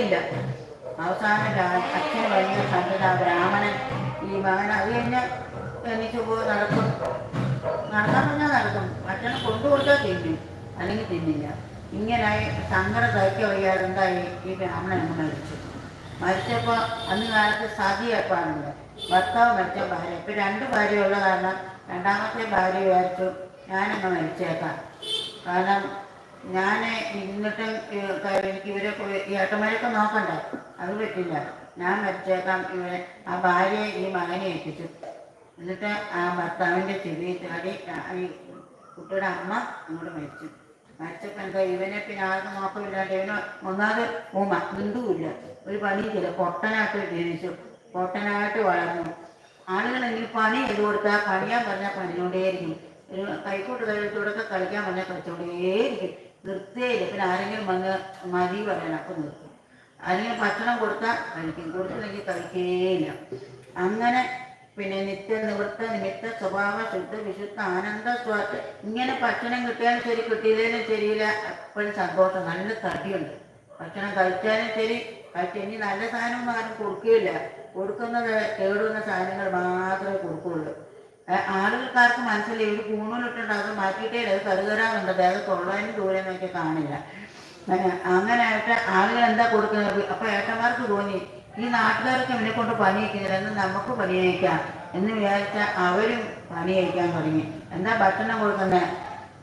ഇല്ല. അവസാനം അച്ഛന് ഭയങ്കര സങ്കട. ബ്രാഹ്മണൻ ഈ മകൻ അത് കഴിഞ്ഞ് എണീച്ച് പോയി നടക്കും. നടക്കാൻ പറഞ്ഞാൽ നടക്കും. ഭക്ഷണം കൊണ്ടുകൊടുത്താൽ തിന്നും, അല്ലെങ്കിൽ തിന്നില്ല. ഇങ്ങനായി സങ്കടം സഹിക്കാൻ വയ്യാതെ എന്തായി ഈ ബ്രാഹ്മണൻ അങ്ങ് മരിച്ചു. മരിച്ചപ്പോൾ അന്ന് കാലത്ത് സതിയപ്പാണുണ്ട്. ഭർത്താവ് മരിച്ച ഭാര്യ. ഇപ്പം 2 ഭാര്യയുള്ള കാരണം രണ്ടാമത്തെ ഭാര്യ വിചാരിച്ചു ഞാനങ്ങ് മരിച്ചേക്കാം. കാരണം ഞാൻ ഇരുന്നിട്ടും എനിക്ക് ഇവരെ ഈ ഏട്ടന്മാരൊക്കെ നോക്കണ്ടേ, അത് പറ്റില്ല. ഞാൻ മരിച്ചേക്കാം. ആ ഭാര്യയെ ഈ മകനെ ഏൽപ്പിച്ചു. എന്നിട്ട് ആ ഭർത്താവിൻ്റെ ചെവി ചാടി ഈ കുട്ടിയുടെ അമ്മ അങ്ങോട്ട് മരിച്ചു. മരിച്ചപ്പോൾ എന്താ ഇവനെ പിന്നെ ആർക്കും നോക്കമില്ലാണ്ട് ഇവന് ഒന്നാമത് മിണ്ടുമില്ല, ഒരു പണിയില്ല. പൊട്ടനായിട്ട് ജനിച്ചു, പൊട്ടനായിട്ട് വളർന്നു. ആളുകളെങ്കിൽ പണി ചെയ്ത് കൊടുത്താൽ പണിയാൻ പറഞ്ഞാൽ പണിയോണ്ടേയിരിക്കും. ഒരു കൈക്കോട്ട് കഴുത്തോടൊക്കെ കളിക്കാൻ പറഞ്ഞാൽ കളിച്ചോണ്ടേയിരിക്കും, നിർത്തിയില്ല. പിന്നെ ആരെങ്കിലും വന്ന് മതി പറയണം, അപ്പം നിർത്തും. അല്ലെങ്കിൽ ഭക്ഷണം കൊടുത്താൽ കഴിക്കും, കൊടുത്തില്ലെങ്കിൽ കഴിക്കേയില്ല. അങ്ങനെ പിന്നെ നിത്യനിവൃത്ത നിമിത്ത സ്വഭാവ ശുദ്ധ വിശുദ്ധ ആനന്ദ സ്വാത്ത്. ഇങ്ങനെ ഭക്ഷണം കിട്ടിയാലും ശരി, കിട്ടിയില്ലേലും ശരിയില്ല, എപ്പോഴും സന്തോഷം. നല്ല തടിയുണ്ട്. ഭക്ഷണം കഴിച്ചാലും ശരി, ഇനി നല്ല സാധനമൊന്നും ആരും കൊടുക്കുകയില്ല. കൊടുക്കുന്നത് കേടുന്ന സാധനങ്ങൾ മാത്രമേ കൊടുക്കുകയുള്ളൂ. ആളുകൾക്കാർക്ക് മനസ്സിലായി ഒരു കൂണൂലിട്ടുണ്ട്, അത് മാറ്റിയിട്ടേ അത് കരുതരാന്നുണ്ട്. അത് തൊള്ളാനും ദൂരം നോക്കി കാണില്ല. അങ്ങനെയായിട്ട് ആളുകൾ എന്താ കൊടുക്കുന്നത്? അപ്പോൾ ഏട്ടന്മാർക്ക് തോന്നി ഈ നാട്ടുകാർക്ക് ഇവനെ കൊണ്ട് പണി വയ്ക്കുന്നില്ല, എന്ന് നമുക്ക് പണി കഴിക്കാം എന്ന് വിചാരിച്ചാൽ അവരും പണി കഴിക്കാൻ തുടങ്ങി. എന്താ ഭക്ഷണം കൊടുക്കുന്നത്?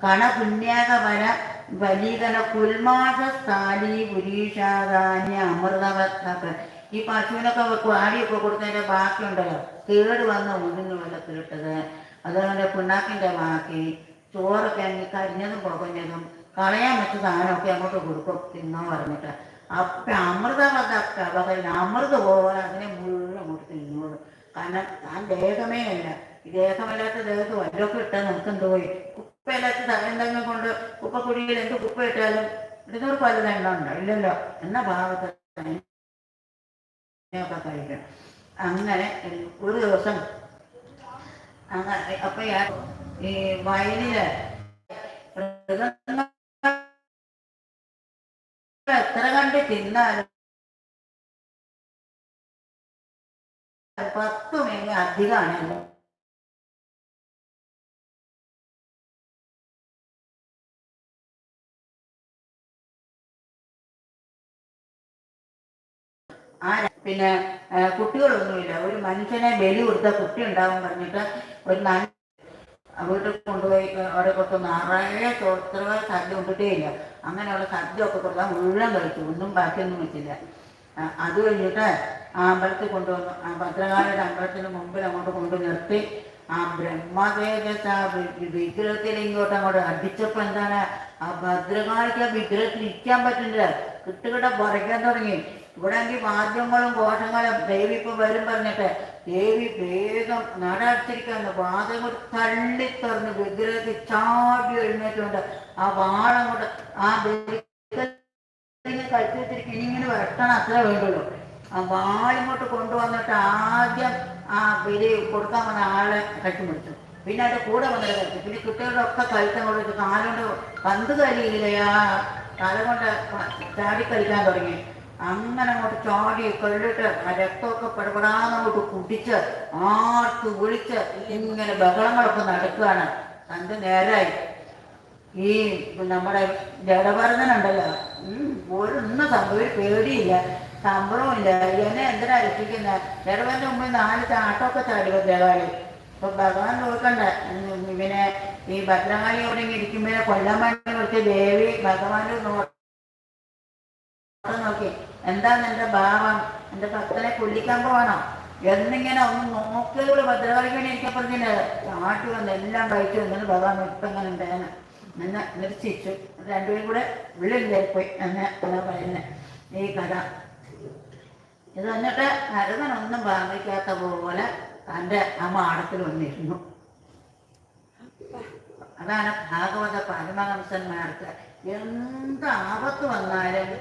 കണപുണ്യാക വര ബലീകന കുൽമാഷ സ്ഥാലി പുരീഷാധാന്യ അമൃതവത്തൊക്കെ. ഈ പശുവിനൊക്കെ ആടിയൊക്കെ കൊടുത്തതിൻ്റെ ബാക്കിയുണ്ടല്ലോ, കേട് വന്ന് ഉഴുന്ന് വെള്ളത്തിലിട്ടത്, അതുപോലെ പിണ്ണാക്കിൻ്റെ ബാക്കി, ചോറൊക്കെ അങ്ങ് കരിഞ്ഞതും പുകഞ്ഞതും കളയാൻ വെച്ച സാധനമൊക്കെ അങ്ങോട്ട് കൊടുക്കും തിന്നോ പറഞ്ഞിട്ട്. അപ്പം അമൃത പോലെ അതിനെ മുഴുവൻ അങ്ങോട്ട് തിന്നോളും. കാരണം താൻ ദേഹമേ അല്ല. ഈ ദേഹമല്ലാത്ത ദേഹത്ത് വല്ലതൊക്കെ ഇട്ടാൽ നമുക്ക് എന്ത് പോയി? കുപ്പയില്ലാത്ത എന്തെങ്കിലും കൊണ്ട് കുപ്പക്കുഴിയിൽ എന്ത് കുപ്പ ഇട്ടാലും ഇടുന്നവർ പലത് എണ്ണ ഉണ്ടാവില്ലല്ലോ എന്ന ഭാവത്തെ കഴിക്കണം. അങ്ങനെ ഒരു ദിവസം അങ്ങനെ അപ്പം ഈ വയലില് എത്ര കണ്ട് തിന്നാലും 10 മേനി അധികമാണല്ലോ. പിന്നെ കുട്ടികളൊന്നുമില്ല. ഒരു മനുഷ്യനെ ബലി കൊടുത്ത കുട്ടി ഉണ്ടാവും പറഞ്ഞിട്ട് ഒരു വീട്ടിൽ കൊണ്ടുപോയി അവിടെ കൊടുത്ത് നിറയെ ചോത്രകൾ സദ്യ കൊണ്ടിട്ടേ ഇല്ല. അങ്ങനെയുള്ള സദ്യ ഒക്കെ കൊടുത്താൽ മുഴുവൻ കഴിച്ചു, ഒന്നും ബാക്കിയൊന്നും വെച്ചില്ല. അത് കഴിഞ്ഞിട്ട് ആ അമ്പലത്തിൽ കൊണ്ടുവന്നു. ആ ഭദ്രകാളിയുടെ അമ്പലത്തിന് മുമ്പിൽ അങ്ങോട്ട് കൊണ്ടു നിർത്തി. ആ ബ്രഹ്മതേജസ് ആ വിഗ്രഹത്തിൽ ഇങ്ങോട്ട് അങ്ങോട്ട് അടിച്ചപ്പോൾ എന്താണ്, ആ ഭദ്രകാളിക്ക് ആ വിഗ്രഹത്തിൽ ഇരിക്കാൻ പറ്റുന്നില്ല, കിട്ടുകിട്ട പറിക്കാൻ തുടങ്ങി. ഇവിടെ എങ്കിൽ വാദ്യങ്ങളും ഘോഷങ്ങളും ദേവി ഇപ്പോൾ വരും പറഞ്ഞിട്ട് ദേവി വേഗം നടത്തിരിക്കാന്ന് വാദം കൊണ്ട് തള്ളിത്തുറന്ന് വിഗ്രഹത്തിൽ ചാടി എഴുന്നേറ്റുകൊണ്ട് ആ വാളങ്ങോട്ട് ആ കഴിച്ചു വെച്ചിരിക്കും. ഇനി ഇങ്ങനെ വെട്ടണം, അത്രേ വേണ്ടുള്ളൂ. ആ വാളിങ്ങോട്ട് കൊണ്ടുവന്നിട്ട് ആദ്യം ആ ബലി കൊടുക്കാൻ വന്ന ആളെ കെട്ടിമുടിച്ചു. പിന്നെ അതിൻ്റെ കൂടെ വന്നിട്ട് കഴിച്ചു. പിന്നെ കുട്ടികളുടെ ഒക്കെ കഴുത്തങ്ങോട്ട് വെച്ചു. കാലുകൊണ്ട് പന്ത് കളിയില്ലേ, ആ കാലം കൊണ്ട് ചാടി കളിക്കാൻ തുടങ്ങി. അങ്ങനെ അങ്ങോട്ട് ചാടി കൊള്ളിട്ട് ആ രക്തമൊക്കെ പടപടാന്നങ്ങോട്ട് കുടിച്ച് ആർത്ത് വിളിച്ച് ഇങ്ങനെ ബഹളങ്ങളൊക്കെ നടക്കുകയാണ്. തൻ്റെ നേരായി ഈ നമ്മുടെ ജഡഭരതനുണ്ടല്ലോ, ഒന്നും സംഭവം പേടിയില്ല, സംഭവമില്ല. എന്നെ എന്തിനാ രക്ഷിക്കുന്നത്? ജഡഭരൻ്റെ മുമ്പിൽ 4 ചാട്ടമൊക്കെ ചാടി ഭദ്രകാളി. ഇപ്പൊ ഭഗവാൻ നോക്കണ്ടേ, ഇവനെ ഈ ഭദ്രകാളി അവിടെ ഇരിക്കുമ്പോഴേ കൊല്ലാൻ വേണ്ടി വിളിച്ച ദേവി ഭഗവാന്റെ നോക്കി, എന്താണ് എൻ്റെ ഭാവം, എൻ്റെ ഭക്തനെ കൊല്ലിക്കാൻ പോകണോ എന്നിങ്ങനെ ഒന്ന് നോക്കിയതുകൂടെ ഭദ്രകാളിക്ക് വേണ്ടി എനിക്ക് പറഞ്ഞില്ല. ചാട്ടി വന്ന് എല്ലാം കഴിച്ചു. എന്നാലും ഭഗവാൻ ഇപ്പം എങ്ങനെ ഉണ്ടായിരുന്നു എന്നെ നിർത്തിച്ചു. 2 പേരും കൂടെ ഉള്ളിൽ കയറിപ്പോയി എന്നാ പറയുന്നത് ഈ കഥ. ഇത് വന്നിട്ട് ഭരതനൊന്നും ഭാവിക്കാത്ത പോലെ തൻ്റെ ആ മാടത്തിൽ വന്നിരുന്നു. അതാണ് ഭാഗവത പരമഹംസന്മാർക്ക് എന്ത് ആപത്ത് വന്നാലും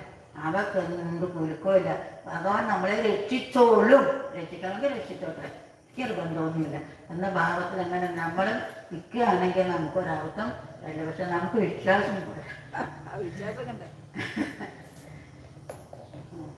അവർക്ക് എന്ത് കുലുക്കമില്ല. ഭഗവാൻ നമ്മളെ രക്ഷിച്ചോളും, രക്ഷിക്കണമെങ്കിൽ രക്ഷിച്ചോട്ടെ, എനിക്കൊരു ബന്ധമൊന്നുമില്ല എന്ന ഭാവത്തിൽ അങ്ങനെ നമ്മൾ നിൽക്കുകയാണെങ്കിൽ നമുക്കൊരർത്ഥം. പക്ഷെ നമുക്ക് വിശ്വാസം കൂടെ